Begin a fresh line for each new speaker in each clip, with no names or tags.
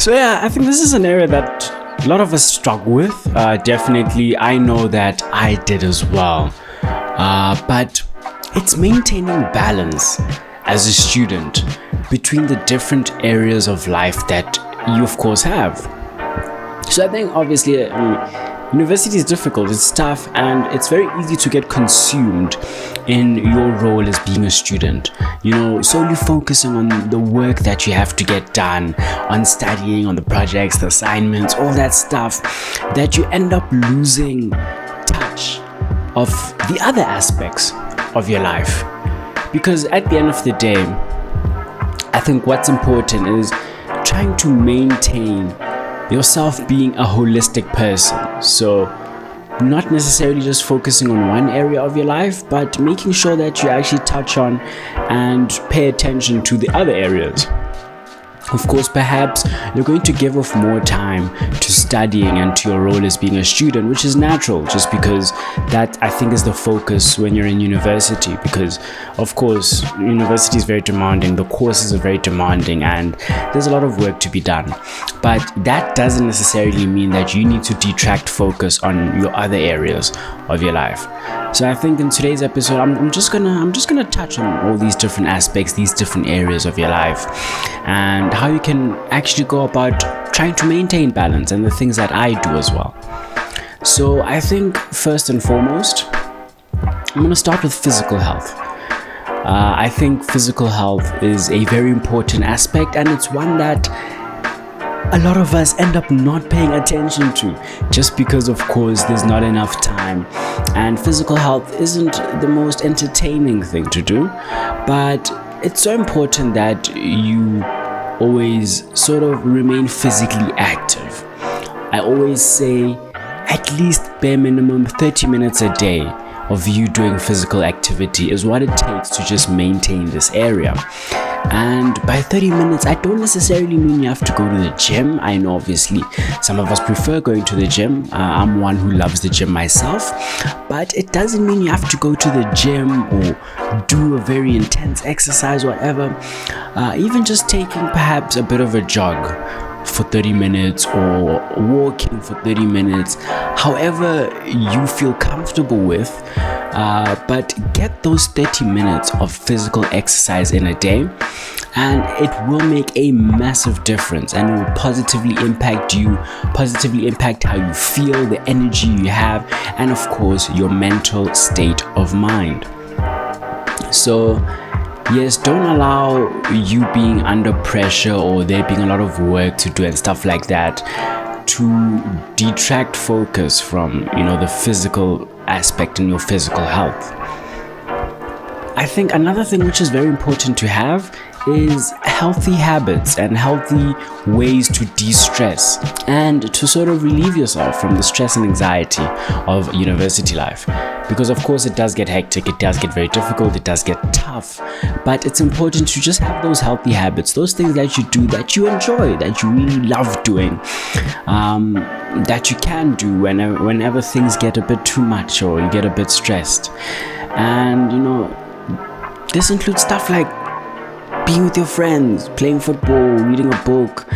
So yeah, I think this is an area that a lot of us struggle with. Definitely, I know that I did as well. But it's maintaining balance as a student between the different areas of life that you of course have. So I think obviously university is difficult, it's tough, and it's very easy to get consumed in your role as being a student. Solely focusing on the work that you have to get done, on studying, on the projects, the assignments, all that stuff, that you end up losing touch of the other aspects of your life. Because at the end of the day, I think what's important is trying to maintain yourself being a holistic person. So not necessarily just focusing on one area of your life, but making sure that you actually touch on and pay attention to the other areas. Of course, perhaps you're going to give off more time to studying and to your role as being a student, which is natural, just because that, I think, is the focus when you're in university. Because, of course, university is very demanding, the courses are very demanding, and there's a lot of work to be done. But that doesn't necessarily mean that you need to detract focus on your other areas of your life. So I think in today's episode, I'm just gonna touch on all these different aspects, these different areas of your life, and how you can actually go about trying to maintain balance, and the things that I do as well. So I think first and foremost, I'm gonna start with physical health. I think physical health is a very important aspect, and it's one that a lot of us end up not paying attention to, just because of course there's not enough time, and physical health isn't the most entertaining thing to do, but it's so important that you always sort of remain physically active. I always say at least bare minimum 30 minutes a day of you doing physical activity is what it takes to just maintain this area. And by 30 minutes, I don't necessarily mean you have to go to the gym. I know obviously some of us prefer going to the gym. I'm one who loves the gym myself, but it doesn't mean you have to go to the gym or do a very intense exercise, whatever. Even just taking perhaps a bit of a jog for 30 minutes or walking for 30 minutes, however you feel comfortable with, but get those 30 minutes of physical exercise in a day, and it will make a massive difference, and it will positively impact you, positively impact how you feel, the energy you have, and of course your mental state of mind. So yes, don't allow you being under pressure or there being a lot of work to do and stuff like that to detract focus from, the physical aspect in your physical health. I think another thing which is very important to have is healthy habits and healthy ways to de-stress and to sort of relieve yourself from the stress and anxiety of university life. Because of course it does get hectic, it does get very difficult, it does get tough, but it's important to just have those healthy habits, those things that you do that you enjoy, that you really love doing, that you can do whenever things get a bit too much or you get a bit stressed. And this includes stuff like being with your friends, playing football, reading a book,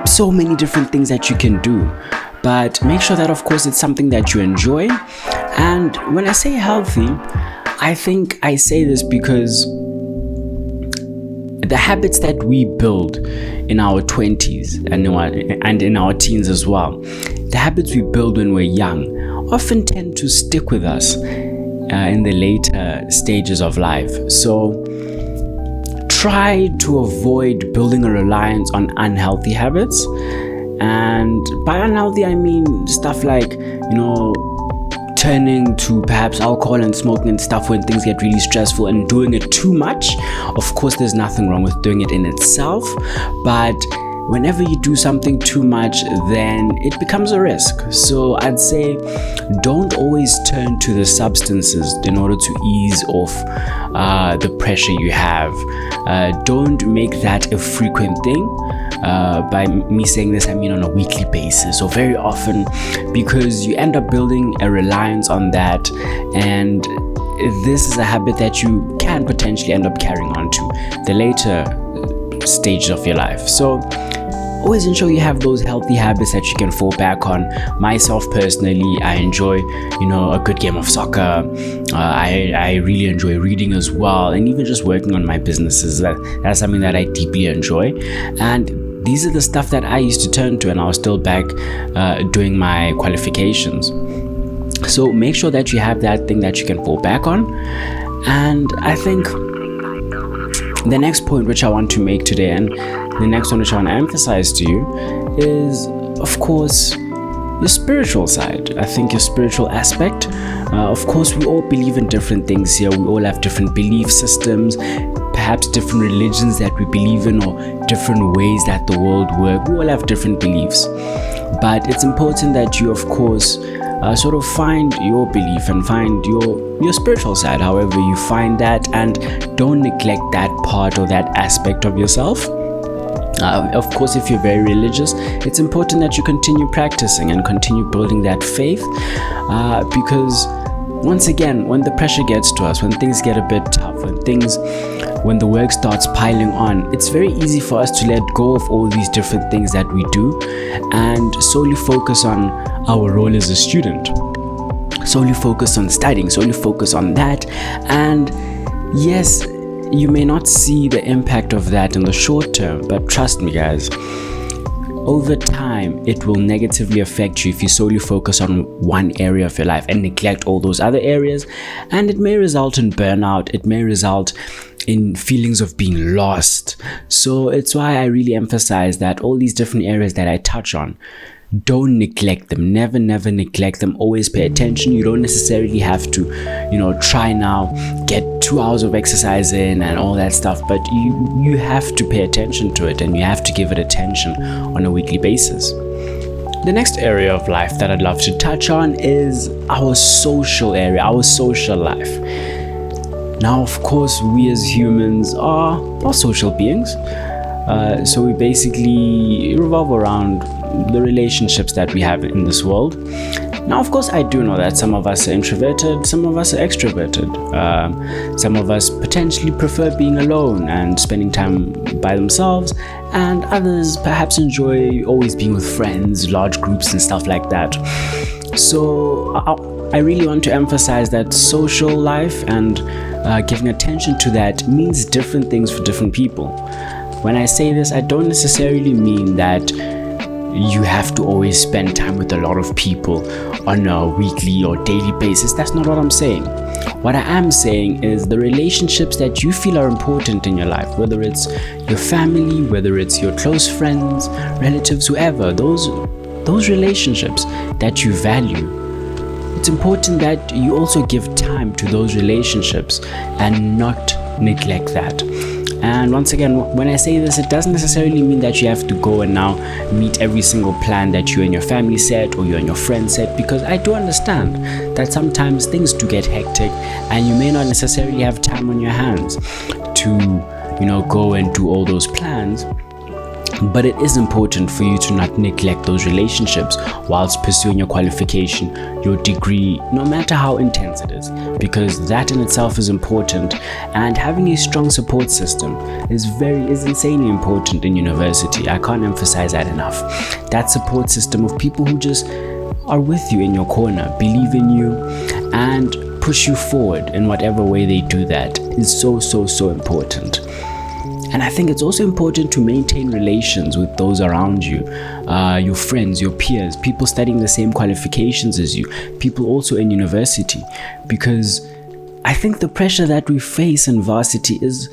so many different things that you can do. But make sure that of course it's something that you enjoy. And when I say healthy, I think I say this because the habits that we build in our 20s and in our teens as well, the habits we build when we're young often tend to stick with us in the later stages of life. So try to avoid building a reliance on unhealthy habits. And by unhealthy, I mean stuff like, turning to perhaps alcohol and smoking and stuff when things get really stressful and doing it too much. Of course, there's nothing wrong with doing it in itself, but whenever you do something too much, then it becomes a risk. So I'd say don't always turn to the substances in order to ease off the pressure you have. Don't make that a frequent thing. By me saying this, I mean on a weekly basis or very often, because you end up building a reliance on that, and this is a habit that you can potentially end up carrying on to the later stages of your life. So always ensure you have those healthy habits that you can fall back on. Myself personally, I enjoy, a good game of soccer. I really enjoy reading as well, and even just working on my businesses. That's something that I deeply enjoy. And these are the stuff that I used to turn to, and I was still back doing my qualifications. So make sure that you have that thing that you can fall back on. And I think the next point which I want to make today, and the next one which I want to emphasize to you, is of course your spiritual side. I think your spiritual aspect. Of course, we all believe in different things here. We all have different belief systems, perhaps different religions that we believe in, or different ways that the world works. We all have different beliefs, but it's important that you, of course, sort of find your belief and find your spiritual side, however you find that, and don't neglect that part or that aspect of yourself. Of course, if you're very religious, it's important that you continue practicing and continue building that faith, because once again, when the pressure gets to us, when things get a bit tough, when the work starts piling on, it's very easy for us to let go of all these different things that we do and solely focus on our role as a student, solely focus on studying, solely focus on that. And yes, you may not see the impact of that in the short term, but trust me guys, over time it will negatively affect you if you solely focus on one area of your life and neglect all those other areas, and it may result in burnout, it may result in feelings of being lost. So it's why I really emphasize that all these different areas that I touch on, don't neglect them. Never neglect them. Always pay attention. You don't necessarily have to try now, get 2 hours of exercise in and all that stuff, but you have to pay attention to it, and you have to give it attention on a weekly basis. The next area of life that I'd love to touch on is our social area, our social life. Now, of course, we as humans are social beings. So we basically revolve around the relationships that we have in this world. Now, of course, I do know that some of us are introverted, some of us are extroverted. Some of us potentially prefer being alone and spending time by themselves, and others perhaps enjoy always being with friends, large groups and stuff like that. So I really want to emphasize that social life and giving attention to that means different things for different people. When I say this, I don't necessarily mean that you have to always spend time with a lot of people on a weekly or daily basis. That's not what I'm saying. What I am saying is the relationships that you feel are important in your life, whether it's your family, whether it's your close friends, relatives, whoever, those relationships that you value, it's important that you also give time to those relationships and not neglect that. And once again, when I say this, it doesn't necessarily mean that you have to go and now meet every single plan that you and your family set or you and your friends set, because I do understand that sometimes things do get hectic and you may not necessarily have time on your hands to, go and do all those plans. But it is important for you to not neglect those relationships whilst pursuing your qualification, your degree, no matter how intense it is, because that in itself is important. And having a strong support system is insanely important in university. I can't emphasize that enough. That support system of people who just are with you in your corner, believe in you, and push you forward in whatever way they do that is so important. And I think it's also important to maintain relations with those around you, your friends, your peers, people studying the same qualifications as you, people also in university, because I think the pressure that we face in varsity is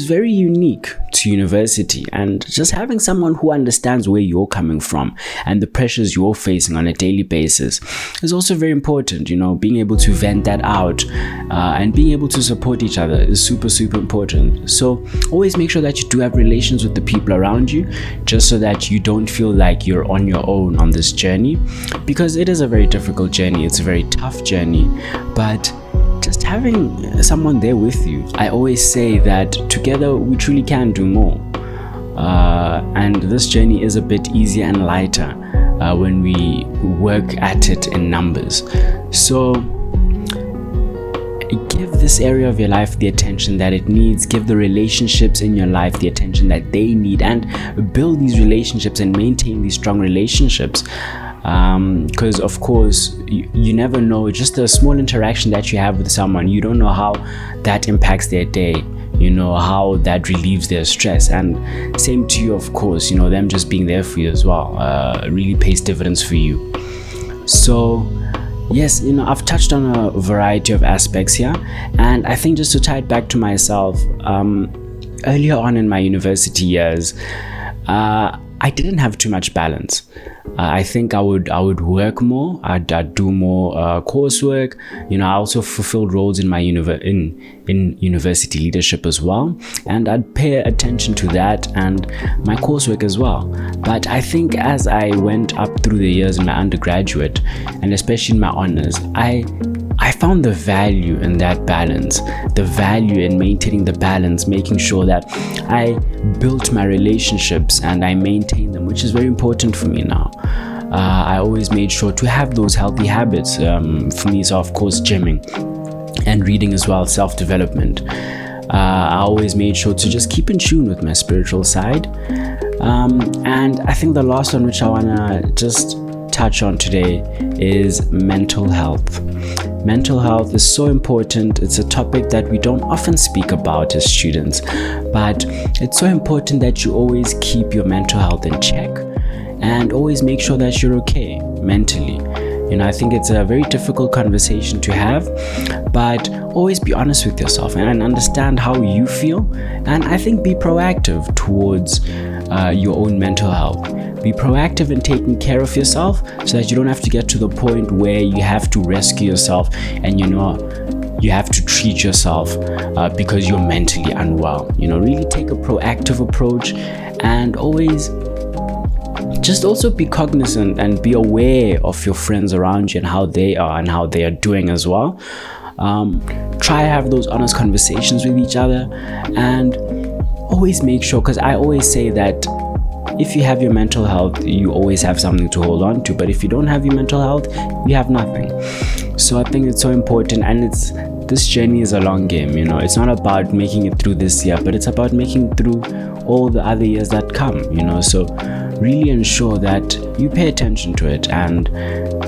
very unique to university, and just having someone who understands where you're coming from and the pressures you're facing on a daily basis is also very important. Being able to vent that out and being able to support each other is super important. So always make sure that you do have relations with the people around you, just so that you don't feel like you're on your own on this journey, because it is a very difficult journey, it's a very tough journey, but just having someone there with you, I always say that together we truly can do more. And this journey is a bit easier and lighter when we work at it in numbers. So give this area of your life the attention that it needs. Give the relationships in your life the attention that they need, and build these relationships and maintain these strong relationships. Because of course you never know, just a small interaction that you have with someone, you don't know how that impacts their day, how that relieves their stress. And same to you, of course, them just being there for you as well really pays dividends for you. So yes, I've touched on a variety of aspects here, and I think just to tie it back to myself, earlier on in my university years, I didn't have too much balance. I think I would work more. I'd do more coursework. I also fulfilled roles in my university leadership as well, and I'd pay attention to that and my coursework as well. But I think as I went up through the years in my undergraduate, and especially in my honors, I found the value in that balance, the value in maintaining the balance, making sure that I built my relationships and I maintained them, which is very important for me now. I always made sure to have those healthy habits. For me, so of course, gymming and reading as well, self-development. I always made sure to just keep in tune with my spiritual side. And I think the last one, which I want to just touch on today, is mental health. Mental health is so important. It's a topic that we don't often speak about as students, but it's so important that you always keep your mental health in check and always make sure that you're okay mentally. I think it's a very difficult conversation to have, but always be honest with yourself and understand how you feel. And I think be proactive towards your own mental health. Be proactive in taking care of yourself so that you don't have to get to the point where you have to rescue yourself and you have to treat yourself because you're mentally unwell. Really take a proactive approach, and always just also be cognizant and be aware of your friends around you and how they are and how they are doing as well. Try to have those honest conversations with each other, and always make sure, because I always say that if you have your mental health, you always have something to hold on to, but if you don't have your mental health, you have nothing. So I think it's so important, and this journey is a long game. It's not about making it through this year, but it's about making it through all the other years that come. So really ensure that you pay attention to it, and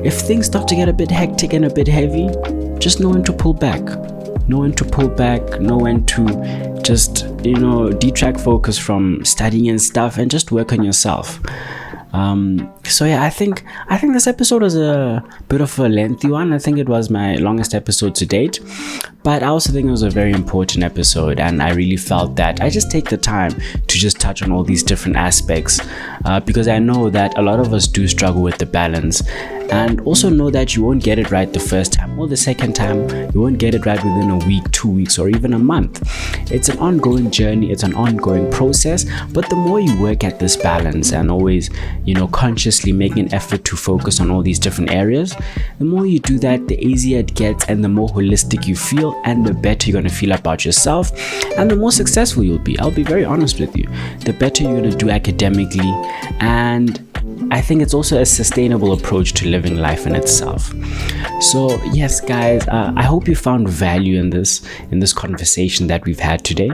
if things start to get a bit hectic and a bit heavy, just know when to pull back, know when to just detract focus from studying and stuff, and just work on yourself. So yeah, I think this episode was a bit of a lengthy one. I think it was my longest episode to date, but I also think it was a very important episode, and I really felt that I just take the time to just touch on all these different aspects, because I know that a lot of us do struggle with the balance, and also know that you won't get it right the first time or the second time. You won't get it right within a week, 2 weeks, or even a month. It's an ongoing journey, it's an ongoing process, but the more you work at this balance and always consciously making an effort to focus on all these different areas, the more you do that, the easier it gets, and the more holistic you feel, and the better you're going to feel about yourself, and the more successful you'll be. I'll be very honest with you. The better you're going to do academically, and I think it's also a sustainable approach to living life in itself. So yes, guys, I hope you found value in this conversation that we've had today.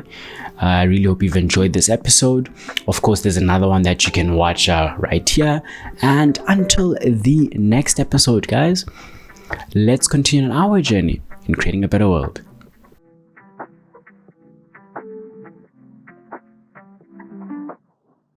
I really hope you've enjoyed this episode. Of course, there's another one that you can watch right here. And until the next episode, guys, let's continue on our journey in creating a better world.